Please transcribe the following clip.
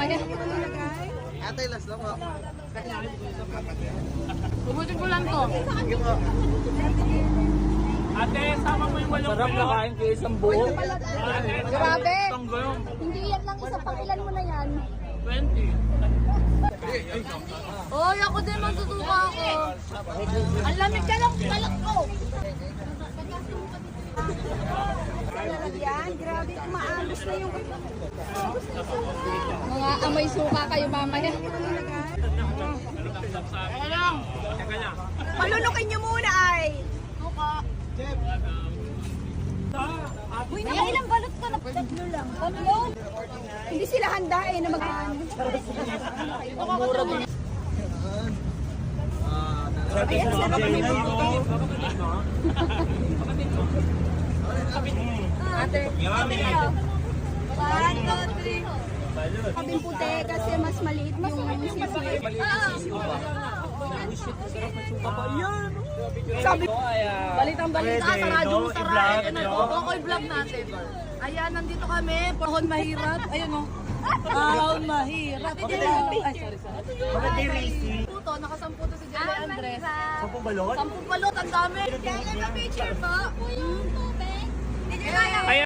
mamaya. Ate, last lang po. Pubutin ko lang to. Sige po. Ate, sama mo yung walong Sarap na kain kayo isang buo. Grabe! Tanggayong. Hindi yan lang isa, pangilan mo na yan. 20. Oy, ako din magtutuka ako. Ang lamig ka lang, balat ko. Yan, grabe, umaagos na yung... Mga amoy suka kayo mamaya. Teka lang. Teka lang. Palunukin nyo muna ay! Uy, nakailang balot ka na? Tatlo lang. Tatlo? Hindi sila handa eh na mag-ano. Ayan, sarap nito. Ate, Tayo. 1, 2, 3. Sabing puti kasi mas maliit yung sisi. Sabi balitang balita sa radyo Mutaray. Kokoy vlog natin. Ayan, nandito kami. Pohon mahirap. Ayun o. Pohon mahirap. Ay, sorry. Puto, nakasamputo si Jelly Andres. 10 balot? 10 balot, ang dami. picture po. Yung tubig. Hindi nyo kaya. Kaya,